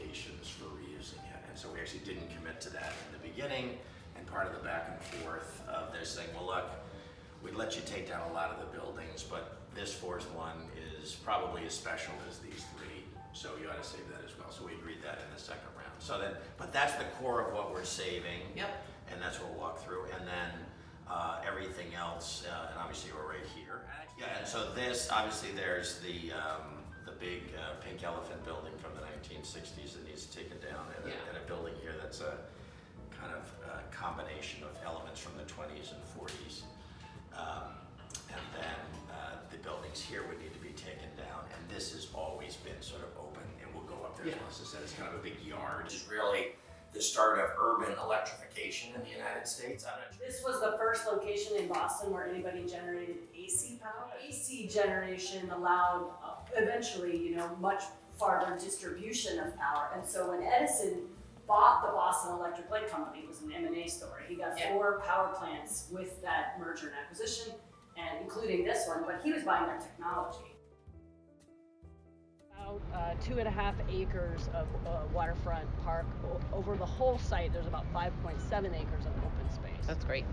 obligations for reusing it. And so we actually didn't commit to that in the beginning, and part of the back and forth of they're saying, well, look, we'd let you take down a lot of the buildings, but this fourth one is probably as special as these three, so you ought to save that as well. So we agreed that in the second round. So then, but that's the core of what we're saving. Yep. And that's what we'll walk through. And then everything else, and obviously we're right here. Yeah, and so this, obviously there's the big pink elephant building from the 1960s that needs taken down, and, and a building here that's a kind of combination of elements from the 20s and 40s. And then the buildings here would need to be taken down, and this has always been sort of open, and we'll go up there as Melissa said. It's kind of a big yard. It's really the start of urban electrification in the United States. This was the first location in Boston where anybody generated AC power. AC generation allowed eventually, you know, much farther distribution of power. And so when Edison bought the Boston Electric Light Company, it was an M&A story. He got 4 power plants with that merger and acquisition, and including this one, but he was buying their technology. About 2.5 acres of waterfront park. Over the whole site, there's about 5.7 acres of open space. That's great.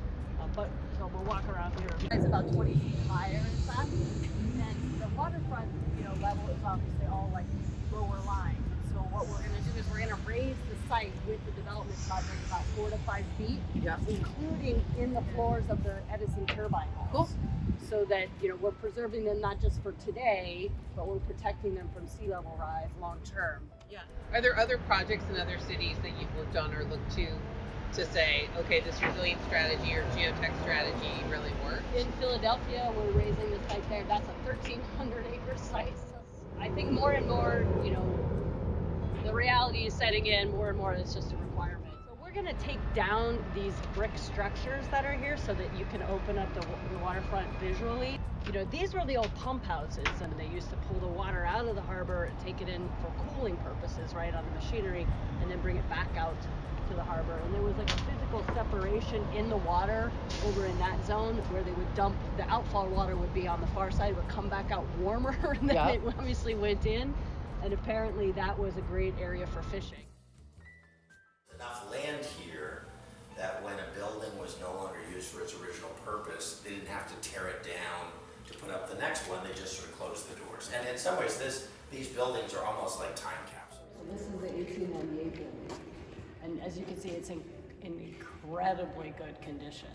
But so we'll walk around here. It's about 20 feet higher, in fact. And the waterfront, you know, level is obviously all like lower lying. So what we're going to do is we're going to raise the site with the development project about 4 to 5 feet, including in the floors of the Edison turbine halls. Cool. So that, you know, we're preserving them not just for today, but we're protecting them from sea level rise long term. Yeah. Are there other projects in other cities that you've worked on or looked to say, okay, this resilient strategy or geotech strategy really works? In Philadelphia, we're raising the site there. That's a 1,300 acre site. So I think more and more, you know, the reality is setting in. More and more, it's just a requirement. So we're going to take down these brick structures that are here so that you can open up the waterfront visually. You know, these were the old pump houses, and they used to pull the water out of the harbor, take it in for cooling purposes, right, on the machinery, and then bring it back out to the harbor. And there was like a physical separation in the water over in that zone where they would dump, the outfall water would be on the far side, would come back out warmer, and then it obviously went in. And apparently that was a great area for fishing. Enough land here that when a building was no longer used for its original purpose, they didn't have to tear it down to put up the next one. They just sort of closed the doors. And in some ways, these buildings are almost like time capsules. So this is the 1898 building. And as you can see, it's in incredibly good condition.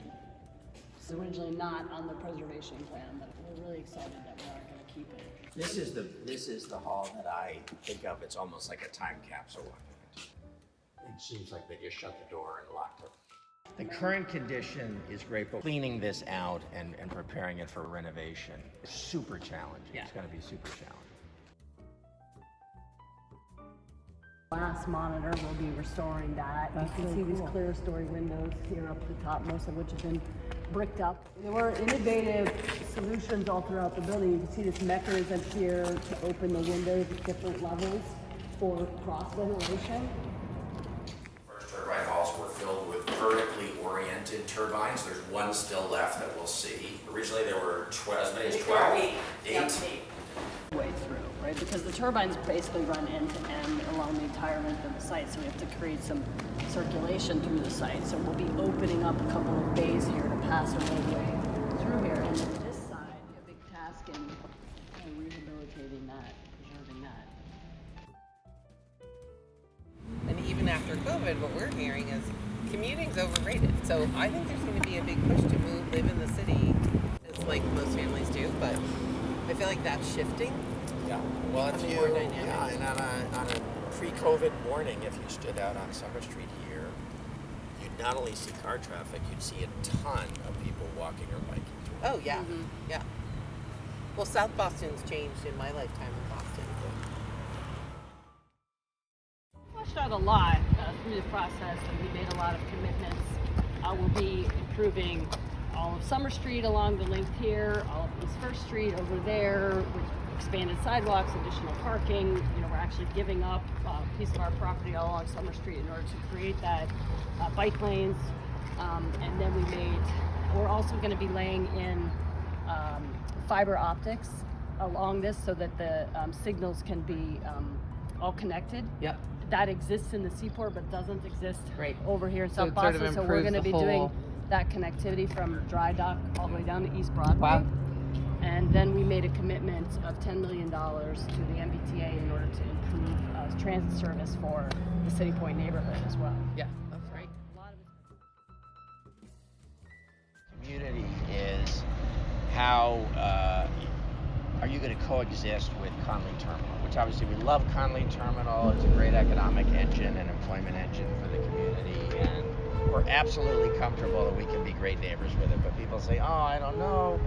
It's originally not on the preservation plan, but we're really excited that we are going to keep it. This is the hall that I think of. It's almost like a time capsule. It seems like they just shut the door and locked it. The current condition is great, but cleaning this out and preparing it for renovation is super challenging. It's going to be super challenging. Glass monitor, we'll be restoring that. You can see these clear story windows here up the top, most of which have been bricked up. There were innovative solutions all throughout the building. You can see this mechanism here to open the windows at different levels for cross ventilation. First turbine halls were filled with vertically oriented turbines. There's one still left that we'll see. Originally there were as many as 12. 8. Way through, right? Because the turbines basically run end to end along the entire length of the site, so we have to create some circulation through the site. So we'll be opening up a couple of bays here to pass a roadway through here. And then this side, a big task in rehabilitating that, preserving that. And even after COVID, what we're hearing is commuting's overrated. So I think there's going to be a big push to live in the city, as like most families do, but I feel like that's shifting. Yeah. Well, if you, more dynamic. and on a pre-COVID morning, if you stood out on Summer Street here, you'd not only see car traffic, you'd see a ton of people walking or biking to work. Oh yeah, yeah. Well, South Boston's changed in my lifetime in Boston. Fleshed out a lot through the process, and we made a lot of commitments. We'll be improving all of Summer Street along the length here, all of East First Street over there, with expanded sidewalks, additional parking. You know, we're actually giving up a piece of our property all along Summer Street in order to create that, bike lanes. And then we're also going to be laying in fiber optics along this so that the signals can be all connected. Yep. That exists in the Seaport, but doesn't exist Right. over here in So South it sort of Boston. So we're improves going to the be doing whole- that connectivity from Dry Dock all the way down to East Broadway. Wow. And then we made a commitment of $10 million to the MBTA in order to improve transit service for the City Point neighborhood as well. Yeah, that's right. A lot of it. Community is how are you going to coexist with Conley Terminal, which obviously we love Conley Terminal. It's a great economic engine and employment engine for the community, and we're absolutely comfortable that we can be great neighbors with it. But people say, oh, I don't know,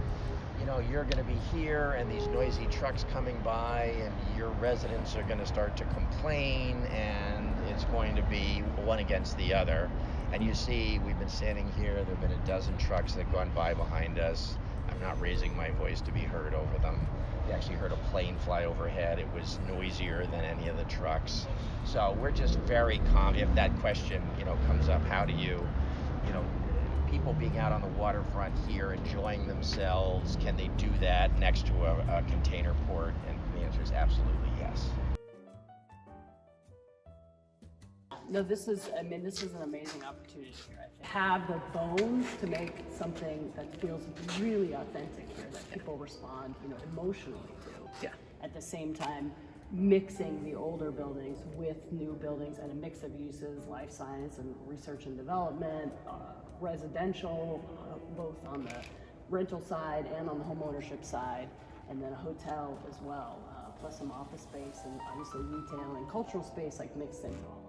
you know, you're going to be here and these noisy trucks coming by and your residents are going to start to complain and it's going to be one against the other. And you see, we've been standing here, there have been a dozen trucks that have gone by behind us. I'm not raising my voice to be heard over them. We actually heard a plane fly overhead. It was noisier than any of the trucks. So we're just very calm. If that question, you know, comes up, how do you know, people being out on the waterfront here enjoying themselves, can they do that next to a container port? And the answer is absolutely yes. No, this is an amazing opportunity here. I think. Have the bones to make something that feels really authentic here, that people respond, you know, emotionally to. Yeah. At the same time, mixing the older buildings with new buildings and a mix of uses, life science and research and development, residential, both on the rental side and on the home ownership side, and then a hotel as well, plus some office space and obviously retail and cultural space, like mixed into all